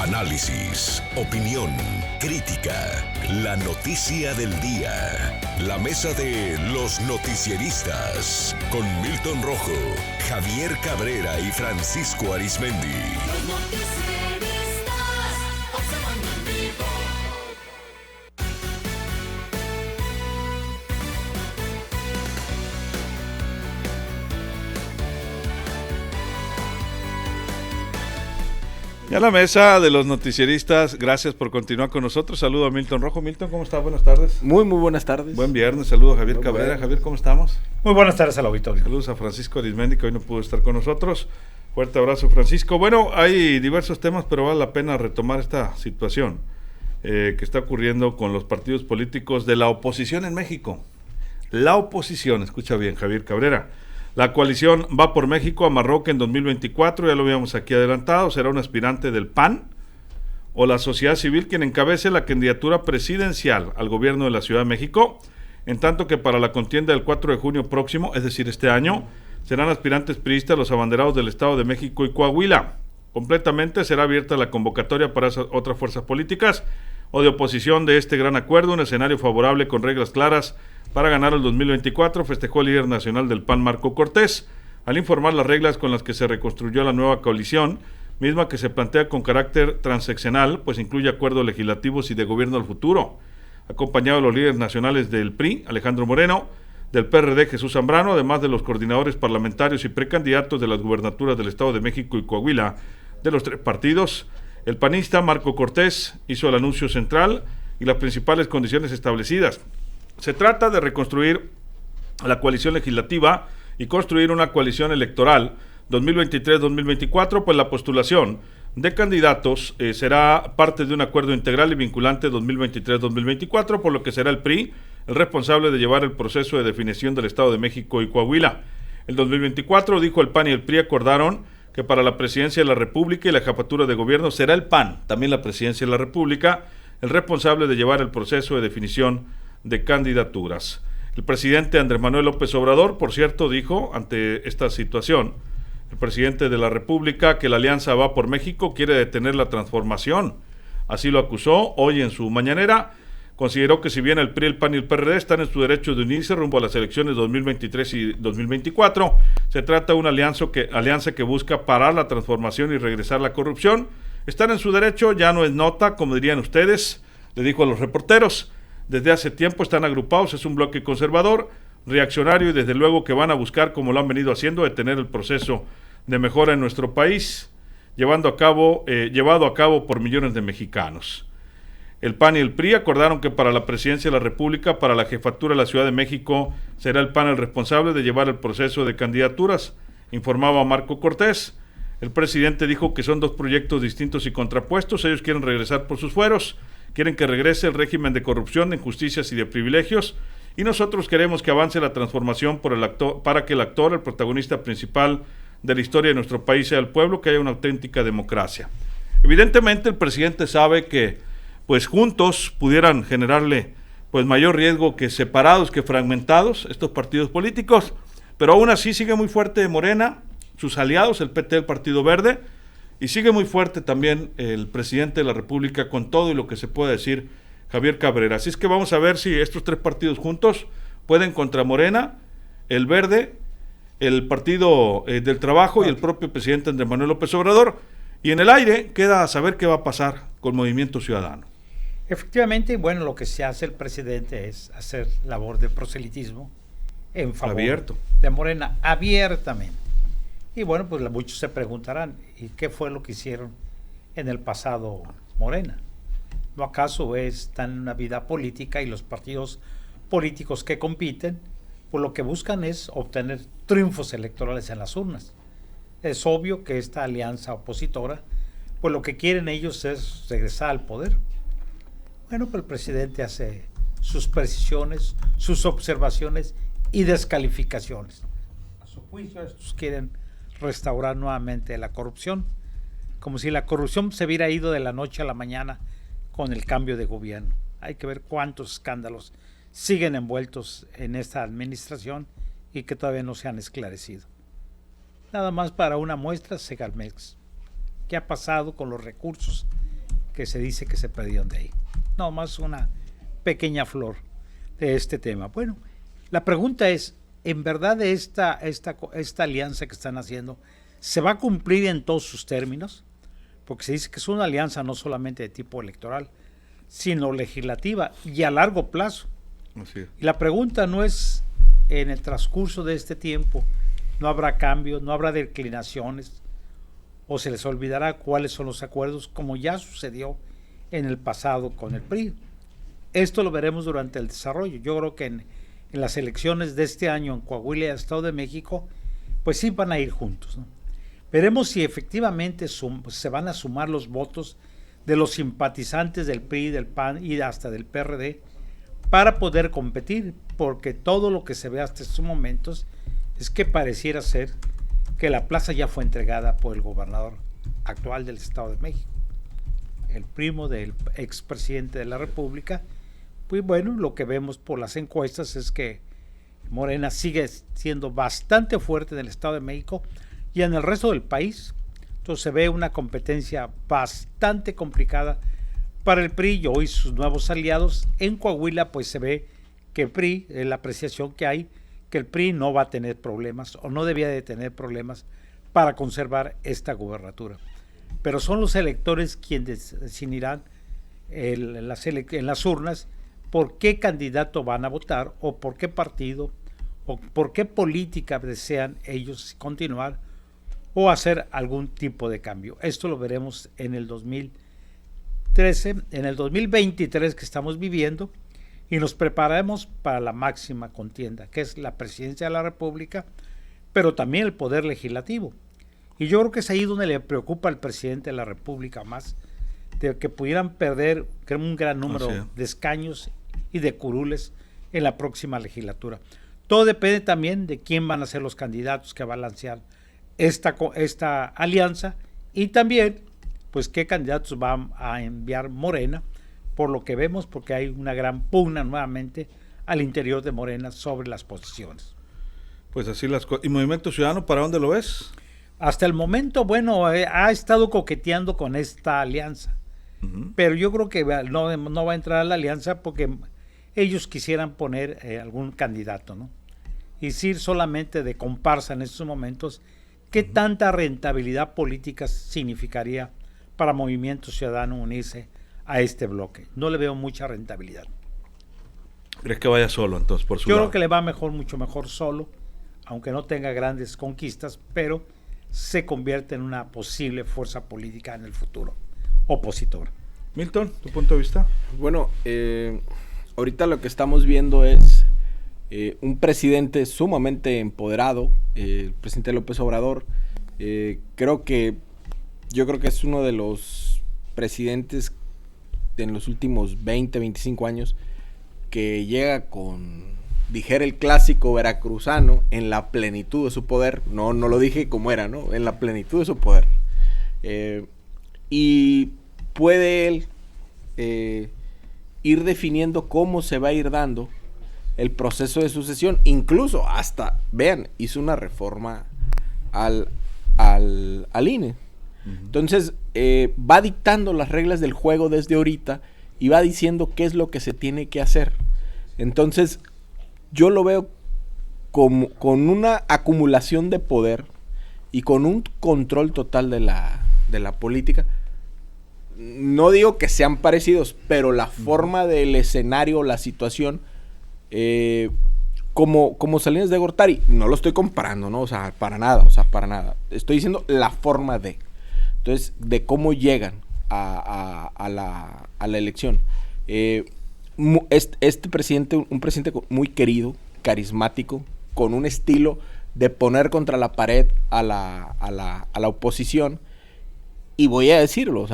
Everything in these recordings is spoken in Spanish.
Análisis, opinión, crítica, la noticia del día. La mesa de los noticieristas con Milton Rojo, Javier Cabrera y Francisco Arizmendi. Los noticieristas observando en vivo. Ya la mesa de los noticieristas, gracias por continuar con nosotros. Saludo a Milton Rojo. Milton, ¿cómo está? Buenas tardes. Muy buenas tardes. Buen viernes, saludo a Javier Cabrera. Javier, ¿cómo estamos? Muy buenas tardes al auditorio. Saludos a Francisco Arizmendi, que hoy no pudo estar con nosotros. Fuerte abrazo, Francisco. Bueno, hay diversos temas, pero vale la pena retomar esta situación que está ocurriendo con los partidos políticos de la oposición en México. La oposición, escucha bien, Javier Cabrera. La coalición Va por México amarró que en 2024, ya lo habíamos aquí adelantado, será un aspirante del PAN o la sociedad civil quien encabece la candidatura presidencial al gobierno de la Ciudad de México, en tanto que para la contienda del 4 de junio próximo, es decir, este año, serán aspirantes priistas los abanderados del Estado de México y Coahuila. Completamente será abierta la convocatoria para esas otras fuerzas políticas o de oposición de este gran acuerdo, un escenario favorable con reglas claras para ganar el 2024, festejó el líder nacional del PAN, Marco Cortés, al informar las reglas con las que se reconstruyó la nueva coalición, misma que se plantea con carácter transeccional, pues incluye acuerdos legislativos y de gobierno al futuro, acompañado de los líderes nacionales del PRI, Alejandro Moreno, del PRD, Jesús Zambrano, además de los coordinadores parlamentarios y precandidatos de las gubernaturas del Estado de México y Coahuila, de los tres partidos. El panista Marco Cortés hizo el anuncio central y las principales condiciones establecidas. Se trata de reconstruir la coalición legislativa y construir una coalición electoral 2023-2024, pues la postulación de candidatos será parte de un acuerdo integral y vinculante 2023-2024, por lo que será el PRI el responsable de llevar el proceso de definición del Estado de México y Coahuila. El 2024, dijo, el PAN y el PRI acordaron que para la presidencia de la República y la jefatura de gobierno será el PAN, también la presidencia de la República, el responsable de llevar el proceso de definición de candidaturas. El presidente Andrés Manuel López Obrador, por cierto, dijo ante esta situación, el presidente de la República, que la alianza Va por México quiere detener la transformación. Así lo acusó hoy en su mañanera. Consideró que si bien el PRI, el PAN y el PRD están en su derecho de unirse rumbo a las elecciones 2023 y 2024, se trata de una alianza que busca parar la transformación y regresar la corrupción. Están en su derecho, ya no es nota, como dirían ustedes, le dijo a los reporteros. Desde hace tiempo están agrupados, es un bloque conservador, reaccionario y desde luego que van a buscar, como lo han venido haciendo, detener el proceso de mejora en nuestro país, llevado a cabo por millones de mexicanos. El PAN y el PRI acordaron que para la presidencia de la República, para la jefatura de la Ciudad de México, será el PAN el responsable de llevar el proceso de candidaturas, informaba Marco Cortés. El presidente dijo que son dos proyectos distintos y contrapuestos, ellos quieren regresar por sus fueros, quieren que regrese el régimen de corrupción, de injusticias y de privilegios, y nosotros queremos que avance la transformación para que el actor, el protagonista principal de la historia de nuestro país sea el pueblo, que haya una auténtica democracia. Evidentemente el presidente sabe que pues juntos pudieran generarle pues mayor riesgo que separados, que fragmentados estos partidos políticos, pero aún así sigue muy fuerte Morena, sus aliados, el PT, el Partido Verde, y sigue muy fuerte también el presidente de la República con todo y lo que se puede decir, Javier Cabrera. Así es que vamos a ver si estos tres partidos juntos pueden contra Morena, el Verde, el Partido del Trabajo y el propio presidente Andrés Manuel López Obrador. Y en el aire queda saber qué va a pasar con Movimiento Ciudadano. Efectivamente, bueno, lo que se hace el presidente es hacer labor de proselitismo en favor de Morena, abiertamente. Y bueno, pues muchos se preguntarán, ¿y qué fue lo que hicieron en el pasado Morena? ¿No acaso están en una vida política y los partidos políticos que compiten, pues lo que buscan es obtener triunfos electorales en las urnas? Es obvio que esta alianza opositora, pues lo que quieren ellos es regresar al poder. Bueno, pues el presidente hace sus precisiones, sus observaciones y descalificaciones. A su juicio, estos quieren restaurar nuevamente la corrupción, como si la corrupción se hubiera ido de la noche a la mañana con el cambio de gobierno. Hay que ver cuántos escándalos siguen envueltos en esta administración y que todavía no se han esclarecido. Nada más para una muestra, Segalmex. ¿Qué ha pasado con los recursos que se dice que se perdieron de ahí. No, más una pequeña flor de este tema. Bueno, la pregunta es, ¿en verdad esta alianza que están haciendo se va a cumplir en todos sus términos? Porque se dice que es una alianza no solamente de tipo electoral, sino legislativa y a largo plazo. Así es. Y la pregunta no es, en el transcurso de este tiempo, no habrá cambios, no habrá declinaciones, o se les olvidará cuáles son los acuerdos, como ya sucedió en el pasado con el PRI. Esto lo veremos durante el desarrollo. Yo creo que en las elecciones de este año en Coahuila y Estado de México, pues sí van a ir juntos, ¿no? Veremos si efectivamente se van a sumar los votos de los simpatizantes del PRI, del PAN y hasta del PRD para poder competir, porque todo lo que se ve hasta estos momentos es que pareciera ser que la plaza ya fue entregada por el gobernador actual del Estado de México, el primo del expresidente de la República. Pues bueno, lo que vemos por las encuestas es que Morena sigue siendo bastante fuerte en el Estado de México y en el resto del país. Entonces se ve una competencia bastante complicada para el PRI y hoy sus nuevos aliados. En Coahuila pues se ve que el PRI, la apreciación que hay, que el PRI no va a tener problemas o no debía de tener problemas para conservar esta gubernatura. Pero son los electores quienes decidirán en las urnas por qué candidato van a votar o por qué partido o por qué política desean ellos continuar o hacer algún tipo de cambio. Esto lo veremos en el 2013, en el 2023 que estamos viviendo, y nos prepararemos para la máxima contienda, que es la presidencia de la República, pero también el poder legislativo. Y yo creo que es ahí donde le preocupa al presidente de la República más, de que pudieran perder un gran número de escaños y de curules en la próxima legislatura. Todo depende también de quién van a ser los candidatos que va a lanzar esta alianza, y también pues qué candidatos va a enviar Morena, por lo que vemos, porque hay una gran pugna nuevamente al interior de Morena sobre las posiciones. Pues así las cosas. ¿Y Movimiento Ciudadano para dónde lo ves? Hasta el momento, bueno, ha estado coqueteando con esta alianza, pero yo creo que no va a entrar a la alianza porque ellos quisieran poner algún candidato, ¿no? Y decir solamente de comparsa en estos momentos, ¿qué tanta rentabilidad política significaría para Movimiento Ciudadano unirse a este bloque? No le veo mucha rentabilidad. ¿Crees que vaya solo entonces por su Yo lado? creo que le va mucho mejor solo, aunque no tenga grandes conquistas, pero se convierte en una posible fuerza política en el futuro, opositora. Milton, ¿tu punto de vista? Bueno, ahorita lo que estamos viendo es un presidente sumamente empoderado, el presidente López Obrador. Yo creo que es uno de los presidentes en los últimos 20, 25 años que llega con, dijera el clásico veracruzano, en la plenitud de su poder. No lo dije como era, ¿no? En la plenitud de su poder. Y puede él ir definiendo cómo se va a ir dando el proceso de sucesión. Incluso hasta, vean, hizo una reforma al INE. Entonces va dictando las reglas del juego desde ahorita y va diciendo qué es lo que se tiene que hacer. Entonces yo lo veo como con una acumulación de poder y con un control total de la política. No digo que sean parecidos, pero la forma del escenario, la situación, como Salinas de Gortari, no lo estoy comparando, ¿no? Para nada. Estoy diciendo la forma de. Entonces, de cómo llegan a la elección. Este presidente, un presidente muy querido, carismático, con un estilo de poner contra la pared a la oposición. Y voy a decirlo,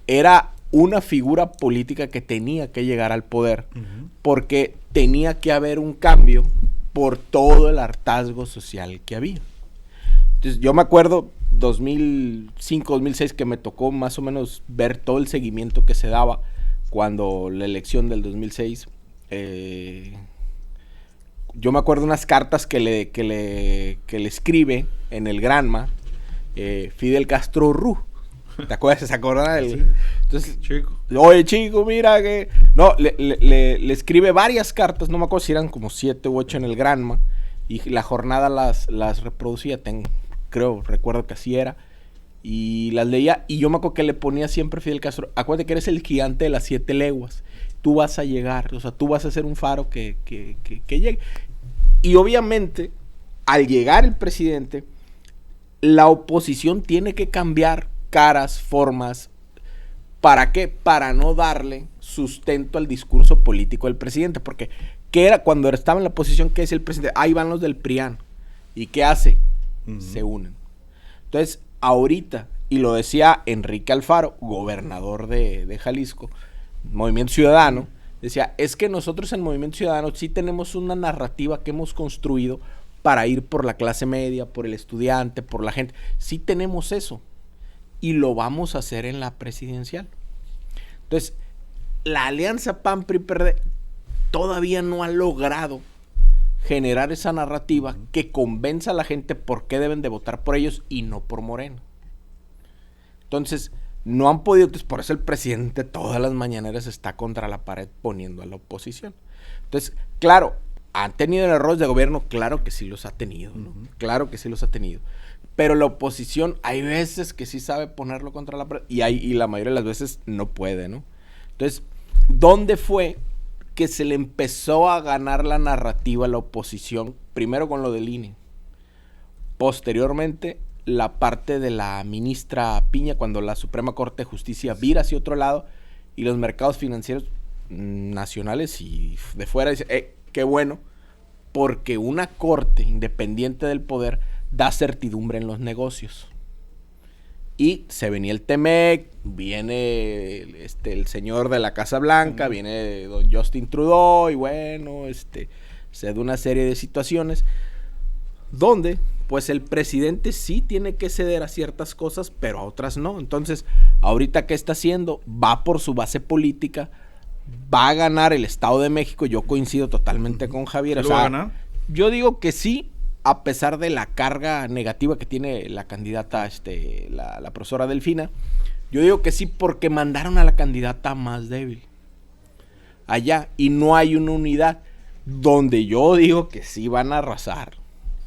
era una figura política que tenía que llegar al poder, porque tenía que haber un cambio por todo el hartazgo social que había. Entonces, yo me acuerdo 2005, 2006 que me tocó más o menos ver todo el seguimiento que se daba cuando la elección del 2006. Yo me acuerdo unas cartas que le escribe en el Granma Fidel Castro Ruz. ¿Te acuerdas? ¿Se acuerdan del...? Sí. Entonces, Chico. oye, chico, mira que... No, le escribe varias cartas, no me acuerdo si eran como 7 u 8 en el Granma, y la jornada las reproducía, recuerdo que así era, y las leía, y yo me acuerdo que le ponía siempre Fidel Castro, acuérdate que eres el gigante de las 7 leguas, tú vas a llegar, o sea, tú vas a ser un faro que llegue. Y obviamente, al llegar el presidente, la oposición tiene que cambiar caras, formas. ¿Para qué? Para no darle sustento al discurso político del presidente. Porque, ¿qué era cuando estaba en la posición? ¿Qué es el presidente? Ahí van los del PRIAN. ¿Y qué hace? Se unen. Entonces, ahorita, y lo decía Enrique Alfaro, gobernador de Jalisco, Movimiento Ciudadano, decía, es que nosotros en Movimiento Ciudadano sí tenemos una narrativa que hemos construido para ir por la clase media, por el estudiante, por la gente. Sí tenemos eso. Y lo vamos a hacer en la presidencial. Entonces, la alianza PAN-PRI-PRD todavía no ha logrado generar esa narrativa que convenza a la gente por qué deben de votar por ellos y no por Morena. Entonces, no han podido, entonces por eso el presidente todas las mañaneras está contra la pared poniendo a la oposición. Entonces, claro, ¿han tenido errores de gobierno? Claro que sí los ha tenido, ¿no? Claro que sí los ha tenido. Pero la oposición hay veces que sí sabe ponerlo contra la pared y la mayoría de las veces no puede, ¿no? Entonces, ¿dónde fue que se le empezó a ganar la narrativa a la oposición? Primero con lo del INE. Posteriormente, la parte de la ministra Piña, cuando la Suprema Corte de Justicia vira hacia otro lado y los mercados financieros nacionales y de fuera dicen, qué bueno, porque una corte independiente del poder da certidumbre en los negocios. Y se venía el TEMEC, viene el señor de la Casa Blanca, viene don Justin Trudeau, y bueno, se da una serie de situaciones donde, pues el presidente sí tiene que ceder a ciertas cosas, pero a otras no. Entonces, ahorita, ¿qué está haciendo? Va por su base política, va a ganar el Estado de México. Yo coincido totalmente con Javier. ¿Lo va a ganar? Yo digo que sí, a pesar de la carga negativa que tiene la candidata, la profesora Delfina. Yo digo que sí porque mandaron a la candidata más débil allá y no hay una unidad. Donde yo digo que sí van a arrasar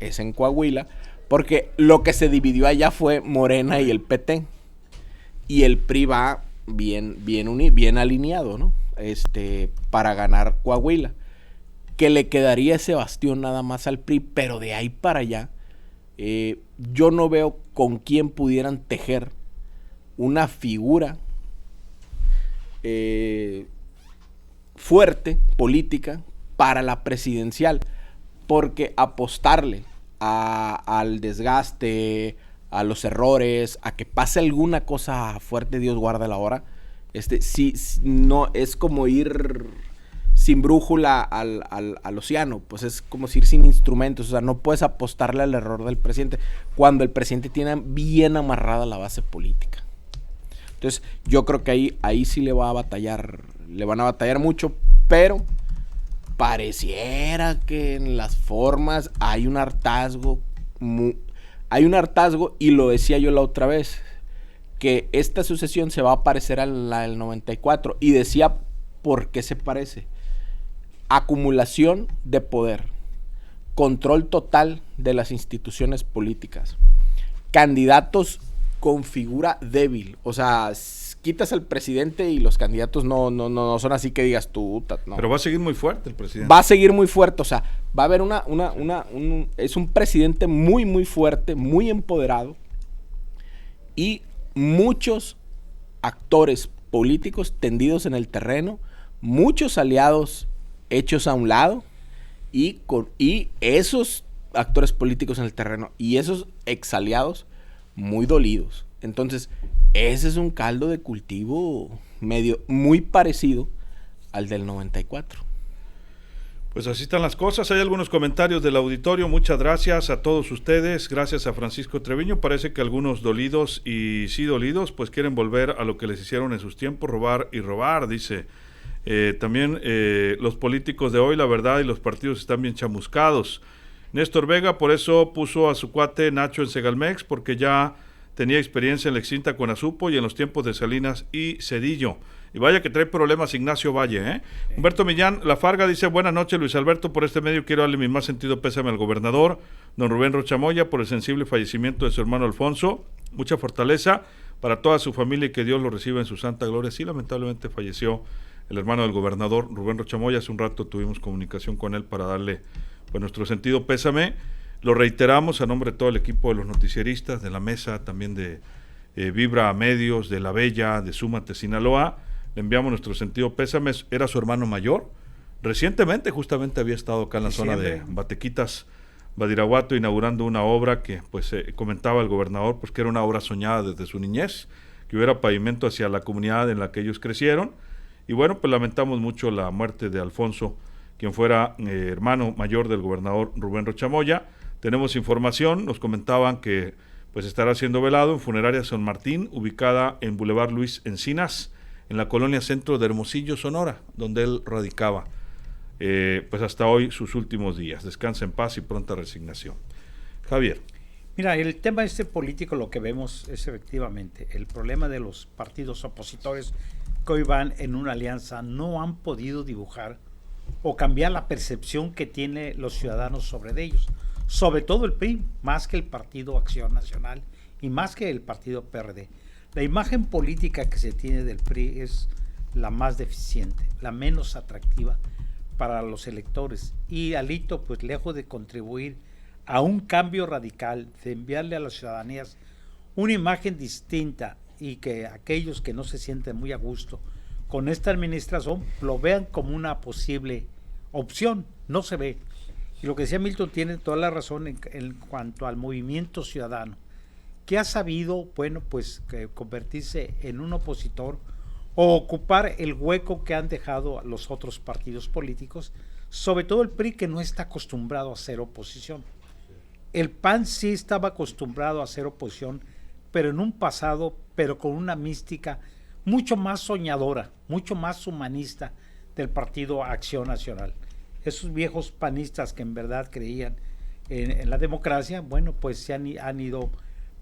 es en Coahuila, porque lo que se dividió allá fue Morena y el PT. Y el PRI va bien alineado, ¿no? Para ganar Coahuila. Que le quedaría ese bastión nada más al PRI, pero de ahí para allá, yo no veo con quién pudieran tejer una figura fuerte, política, para la presidencial, porque apostarle al desgaste, a los errores, a que pase alguna cosa fuerte, Dios guarda la hora, sí, no, es como ir sin brújula al océano, pues es como ir sin instrumentos, o sea, no puedes apostarle al error del presidente, cuando el presidente tiene bien amarrada la base política. Entonces, yo creo que ahí sí le van a batallar mucho, pero pareciera que en las formas hay un hartazgo, y lo decía yo la otra vez, que esta sucesión se va a parecer a la del 94, y decía por qué se parece. Acumulación de poder, control total de las instituciones políticas, candidatos con figura débil, o sea, quitas al presidente y los candidatos no son así que digas tú, no. Pero va a seguir muy fuerte el presidente. Va a seguir muy fuerte, o sea, va a haber es un presidente muy, muy fuerte, muy empoderado, y muchos actores políticos tendidos en el terreno, muchos aliados hechos a un lado, y esos actores políticos en el terreno y esos exaliados muy dolidos. Entonces, ese es un caldo de cultivo muy parecido al del 94. Pues así están las cosas. Hay algunos comentarios del auditorio. Muchas gracias a todos ustedes. Gracias a Francisco Treviño. Parece que algunos dolidos y sí dolidos pues quieren volver a lo que les hicieron en sus tiempos, robar y robar, dice. También los políticos de hoy, la verdad, y los partidos están bien chamuscados. Néstor Vega por eso puso a su cuate Nacho en Segalmex, porque ya tenía experiencia en la extinta Conasupo y en los tiempos de Salinas y Cedillo. Y vaya que trae problemas Ignacio Valle, ¿eh? Humberto Millán La Farga dice: buenas noches, Luis Alberto, por este medio quiero darle mi más sentido pésame al gobernador, don Rubén Rocha Moya, por el sensible fallecimiento de su hermano Alfonso. Mucha fortaleza para toda su familia y que Dios lo reciba en su santa gloria. Sí, lamentablemente falleció el hermano del gobernador, Rubén Rocha Moya. Hace un rato tuvimos comunicación con él para darle pues nuestro sentido pésame. Lo reiteramos a nombre de todo el equipo de los noticieristas, de la mesa, también de Vibra Medios, de La Bella, de Súmate Sinaloa. Le enviamos nuestro sentido pésame. Era su hermano mayor. Recientemente justamente había estado acá en la zona de Batequitas, Badiraguato, inaugurando una obra que pues comentaba el gobernador pues que era una obra soñada desde su niñez, que hubiera pavimento hacia la comunidad en la que ellos crecieron. Y bueno, pues lamentamos mucho la muerte de Alfonso, quien fuera hermano mayor del gobernador Rubén Rocha Moya. Tenemos información, nos comentaban que pues estará siendo velado en Funeraria San Martín, ubicada en Boulevard Luis Encinas, en la colonia Centro de Hermosillo, Sonora, donde él radicaba. Pues hasta hoy sus últimos días. Descansa en paz y pronta resignación. Javier. Mira, el tema político, lo que vemos es efectivamente el problema de los partidos opositores que hoy van en una alianza, no han podido dibujar o cambiar la percepción que tienen los ciudadanos sobre ellos, sobre todo el PRI, más que el Partido Acción Nacional y más que el Partido PRD. La imagen política que se tiene del PRI es la más deficiente, la menos atractiva para los electores. Y Alito, pues lejos de contribuir a un cambio radical, de enviarle a las ciudadanías una imagen distinta y que aquellos que no se sienten muy a gusto con esta administración lo vean como una posible opción, no se ve. Y lo que decía Milton tiene toda la razón en cuanto al movimiento ciudadano, que ha sabido, bueno, pues convertirse en un opositor o ocupar el hueco que han dejado los otros partidos políticos, sobre todo el PRI, que no está acostumbrado a hacer oposición. El PAN sí estaba acostumbrado a hacer oposición, pero en un pasado, pero con una mística mucho más soñadora, mucho más humanista del Partido Acción Nacional. Esos viejos panistas que en verdad creían en la democracia, bueno, pues se han ido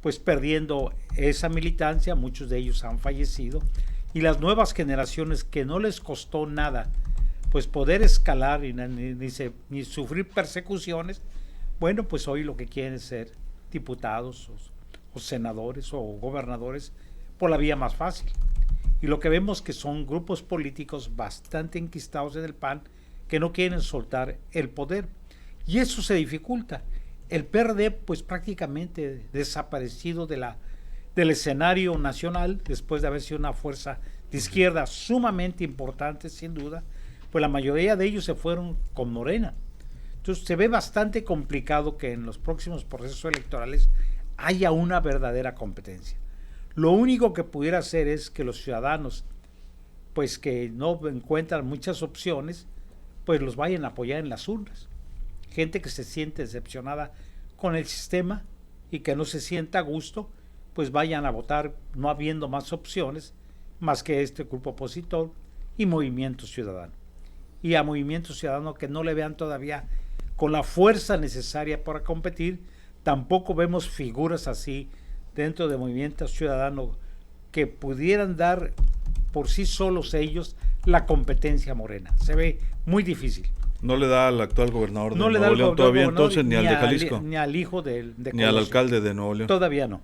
pues perdiendo esa militancia, muchos de ellos han fallecido, y las nuevas generaciones que no les costó nada pues poder escalar y ni sufrir persecuciones, bueno, pues hoy lo que quieren es ser diputados o senadores o gobernadores por la vía más fácil. Y lo que vemos que son grupos políticos bastante enquistados en el PAN que no quieren soltar el poder. Y eso se dificulta. El PRD pues prácticamente desaparecido del escenario nacional, después de haber sido una fuerza de izquierda sumamente importante sin duda, pues la mayoría de ellos se fueron con Morena. Entonces se ve bastante complicado que en los próximos procesos electorales haya una verdadera competencia. Lo único que pudiera hacer es que los ciudadanos, pues que no encuentran muchas opciones, pues los vayan a apoyar en las urnas. Gente que se siente decepcionada con el sistema y que no se sienta a gusto, pues vayan a votar no habiendo más opciones más que este grupo opositor y Movimiento Ciudadano. Y a Movimiento Ciudadano que no le vean todavía con la fuerza necesaria para competir, tampoco vemos figuras así dentro de Movimiento Ciudadano que pudieran dar por sí solos ellos la competencia Morena. Se ve muy difícil. No le da al actual gobernador de Nuevo León todavía entonces, ni al de Jalisco. Ni al hijo de ni al alcalde de Nuevo León. Todavía no.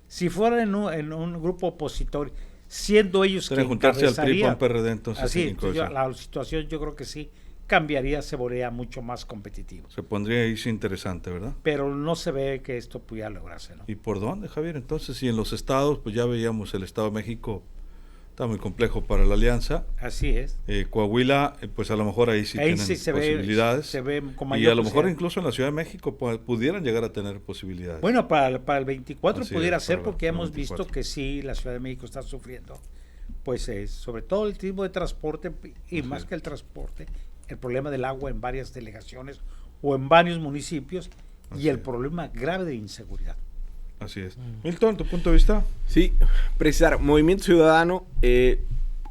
Si fueran en un grupo opositor, siendo ellos que juntarse al PRI con PRD, entonces. Así, la situación yo creo que sí cambiaría, se volvería mucho más competitivo. Se pondría ahí interesante, ¿verdad? Pero no se ve que esto pudiera lograrse, ¿no? ¿Y por dónde, Javier? Entonces, si en los estados, pues ya veíamos el Estado de México, está muy complejo para la alianza. Así es. Coahuila, pues a lo mejor ahí sí tienen posibilidades. Se ve como y a lo mejor incluso en la Ciudad de México pudieran llegar a tener posibilidades. Bueno, para el 24 así pudiera ser, porque hemos visto que sí, la Ciudad de México está sufriendo, pues sobre todo el tipo de transporte y así más que el transporte, el problema del agua en varias delegaciones o en varios municipios y el problema grave de inseguridad. Así es. Milton, ¿tu punto de vista? Sí, precisar, Movimiento Ciudadano,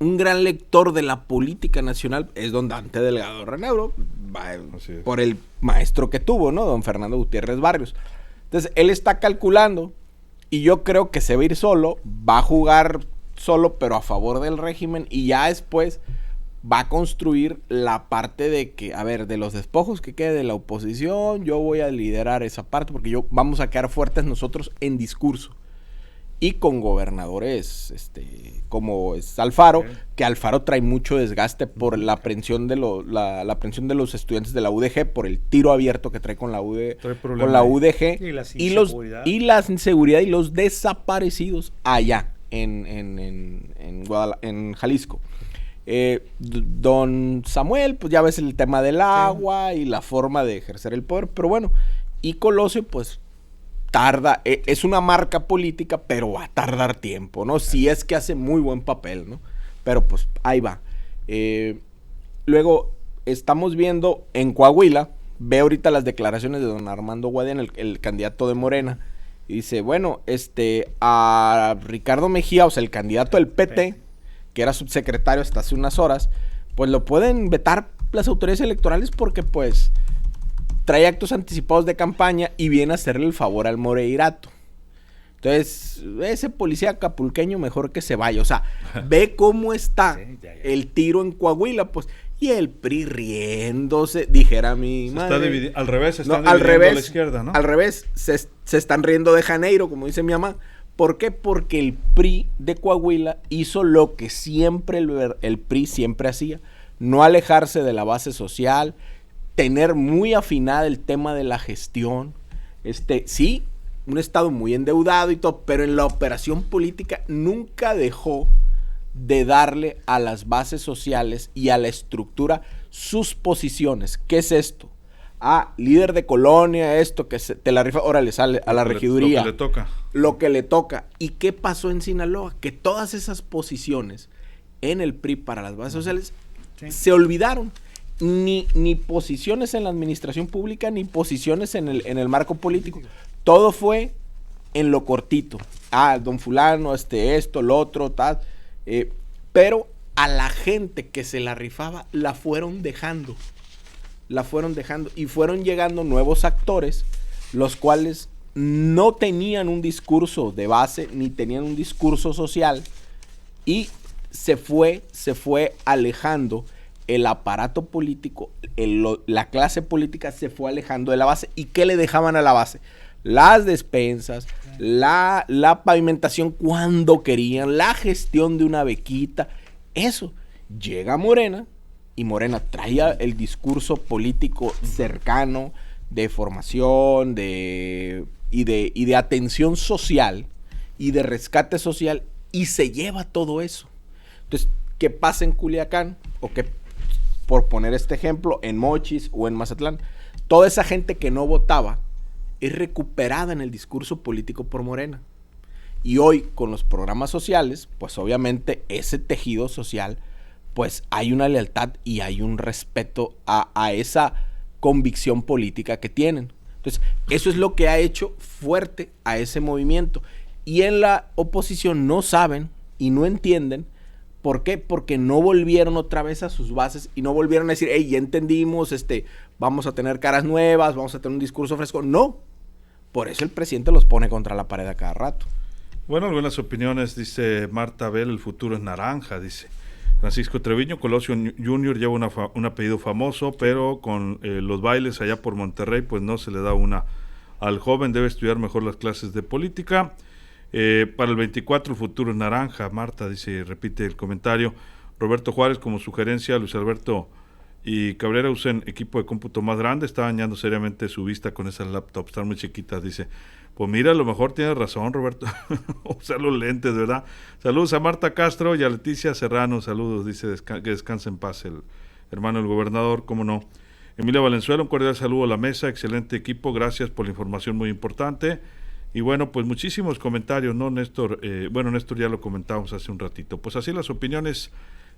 un gran lector de la política nacional es don Dante Delgado Reneuro, por el maestro que tuvo, ¿no? Don Fernando Gutiérrez Barrios. Entonces, él está calculando Y yo creo que se va a ir solo, va a jugar solo, pero a favor del régimen, y ya después va a construir la parte de que, a ver, de los despojos que quede de la oposición, yo voy a liderar esa parte, porque vamos a quedar fuertes nosotros en discurso. Y con gobernadores como es Alfaro, que Alfaro trae mucho desgaste por la aprehensión de la aprehensión de los estudiantes de la UDG, por el tiro abierto que trae con la UDG y la inseguridad y los desaparecidos allá en Jalisco. Don Samuel, pues ya ves el tema del agua y la forma de ejercer el poder, pero bueno, y Colosio, pues tarda, es una marca política, pero va a tardar tiempo, ¿no? Si es que hace muy buen papel, ¿no? Pero pues ahí va. Luego estamos viendo en Coahuila, ve ahorita las declaraciones de don Armando Guadiana, el candidato de Morena, y dice, bueno, a Ricardo Mejía, o sea, el candidato del PT, que era subsecretario hasta hace unas horas, pues lo pueden vetar las autoridades electorales porque pues trae actos anticipados de campaña y viene a hacerle el favor al Moreirato. Entonces, ese policía acapulqueño mejor que se vaya. O sea, ve cómo está el tiro en Coahuila, pues, y el PRI riéndose, dijera mi madre. Al revés, se están dividiendo a la izquierda, ¿no? Al revés, se están riendo de Janeiro, como dice mi mamá. ¿Por qué? Porque el PRI de Coahuila hizo lo que siempre el PRI siempre hacía. No alejarse de la base social, tener muy afinada el tema de la gestión, sí, un estado muy endeudado y todo, pero en la operación política nunca dejó de darle a las bases sociales y a la estructura sus posiciones. ¿Qué es esto? Líder de colonia, esto que te la rifa, órale, sale a la regiduría. Lo que le toca. Lo que le toca. ¿Y qué pasó en Sinaloa? Que todas esas posiciones en el PRI para las bases sociales se olvidaron. Ni posiciones en la administración pública, ni posiciones en el marco político. Todo fue en lo cortito. Don fulano, esto, lo otro, tal. Pero a la gente que se la rifaba, la fueron dejando. Y fueron llegando nuevos actores, los cuales no tenían un discurso de base, ni tenían un discurso social. Y se fue alejando el aparato político, la clase política se fue alejando de la base. ¿Y qué le dejaban a la base? Las despensas, la pavimentación cuando querían, la gestión de una bequita. Eso. Llega Morena, y Morena traía el discurso político cercano, de formación, y de atención social, y de rescate social, y se lleva todo eso. Entonces, ¿qué pasa en Culiacán? O que, por poner este ejemplo, en Mochis o en Mazatlán, toda esa gente que no votaba es recuperada en el discurso político por Morena. Y hoy, con los programas sociales, pues obviamente ese tejido social, pues hay una lealtad y hay un respeto a esa convicción política que tienen. Entonces, eso es lo que ha hecho fuerte a ese movimiento. Y en la oposición no saben y no entienden. ¿Por qué? Porque no volvieron otra vez a sus bases y no volvieron a decir, hey, ya entendimos, vamos a tener caras nuevas, vamos a tener un discurso fresco. No. Por eso el presidente los pone contra la pared a cada rato. Bueno, algunas opiniones, dice Marta Bell, el futuro es naranja, dice Francisco Treviño. Colosio Junior lleva un apellido famoso, pero con los bailes allá por Monterrey, pues no se le da una al joven, debe estudiar mejor las clases de política. Para el 24 el futuro es naranja, Marta dice, repite el comentario. Roberto Juárez, como sugerencia, Luis Alberto y Cabrera usen equipo de cómputo más grande, está dañando seriamente su vista con esas laptops, están muy chiquitas, dice. Pues mira, a lo mejor tienes razón, Roberto, usar los lentes, ¿verdad? Saludos a Marta Castro y a Leticia Serrano, saludos, dice, que descanse en paz el hermano del gobernador, cómo no. Emilia Valenzuela, un cordial saludo a la mesa, excelente equipo, gracias por la información muy importante. Y bueno, pues muchísimos comentarios, ¿no, Néstor? Néstor ya lo comentábamos hace un ratito. Pues así las opiniones.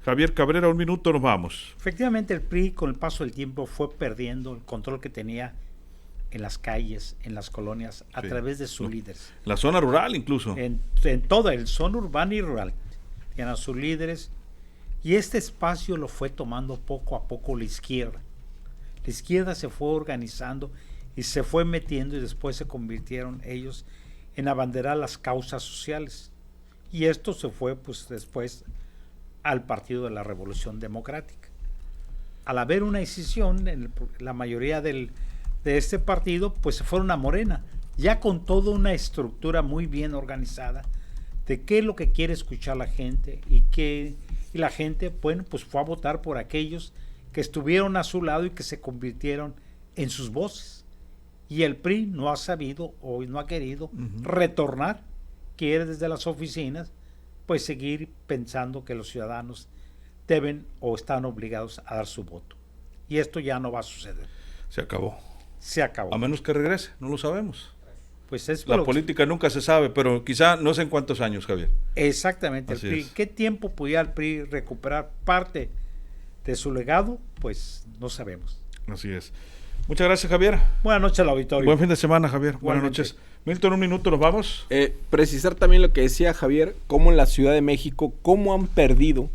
Javier Cabrera, un minuto, nos vamos. Efectivamente, el PRI con el paso del tiempo fue perdiendo el control que tenía en las calles, en las colonias, a través de sus líderes. La zona rural incluso. En todo, el zona urbana y rural. Tienen a sus líderes. Y este espacio lo fue tomando poco a poco la izquierda. La izquierda se fue organizando y se fue metiendo y después se convirtieron ellos en abanderar las causas sociales. Y esto se fue pues después al Partido de la Revolución Democrática. Al haber una decisión, la mayoría de este partido, pues se fueron a Morena, ya con toda una estructura muy bien organizada de qué es lo que quiere escuchar la gente y la gente, bueno, pues fue a votar por aquellos que estuvieron a su lado y que se convirtieron en sus voces. Y el PRI no ha sabido o no ha querido retornar, quiere desde las oficinas, pues seguir pensando que los ciudadanos deben o están obligados a dar su voto. Y esto ya no va a suceder. Se acabó. Se acabó. A menos que regrese, no lo sabemos. Pues es la política nunca se sabe, pero quizá no sé en cuántos años, Javier. Exactamente. El PRI, ¿qué tiempo pudiera el PRI recuperar parte de su legado? Pues no sabemos. Así es. Muchas gracias, Javier. Buenas noches al auditorio. Buen fin de semana, Javier. Buenas noches. Milton, un minuto, nos vamos. Precisar también lo que decía Javier, cómo en la Ciudad de México, cómo han perdido,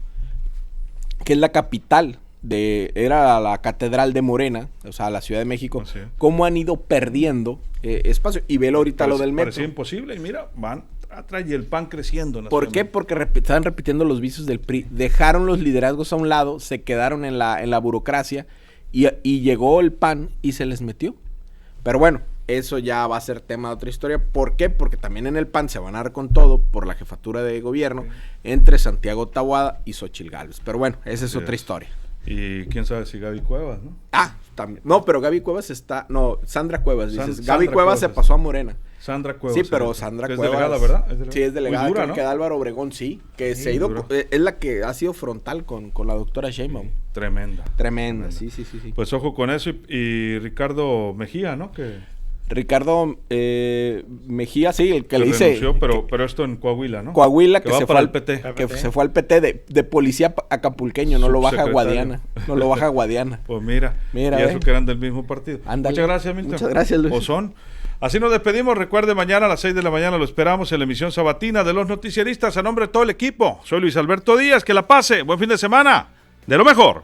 que es la capital era la catedral de Morena, o sea, la Ciudad de México, cómo han ido perdiendo espacio. Y velo ahorita lo del metro. Parecía imposible, y mira, van atrás y el PAN creciendo. ¿Por qué? Porque estaban repitiendo los vicios del PRI. Dejaron los liderazgos a un lado, se quedaron en la burocracia, y llegó el PAN y se les metió. Pero bueno, eso ya va a ser tema de otra historia. ¿Por qué? Porque también en el PAN se van a dar con todo por la jefatura de gobierno entre Santiago Taboada y Xóchitl Gálvez. Pero bueno, esa es otra historia. Y quién sabe si Gaby Cuevas, ¿no? También. No, pero Gaby Cuevas Sandra Cuevas, dices. Gaby Cuevas se pasó a Morena. Sandra Cuevas. Sí, pero Sandra Cuevas. Es delegada, ¿verdad? Sí, es delegada. Muy dura, ¿no? Que de Álvaro Obregón, sí. Que se ha ido. Es la que ha sido frontal con la doctora Sheinbaum. Sí, tremenda. Sí. Pues ojo con eso. Y Ricardo Mejía, ¿no? Ricardo Mejía, sí, el que le dice... renunció, pero esto en Coahuila, ¿no? Coahuila, que se fue al PT. Que se fue al PT de policía acapulqueño, no lo baja a Guadiana. Pues mira y eso que eran del mismo partido. Ándale. Muchas gracias, Milton. Muchas gracias, Luis. O son. Así nos despedimos. Recuerde, mañana a las 6 de la mañana lo esperamos en la emisión sabatina de Los Noticieristas. A nombre de todo el equipo, soy Luis Alberto Díaz. Que la pase. Buen fin de semana. De lo mejor.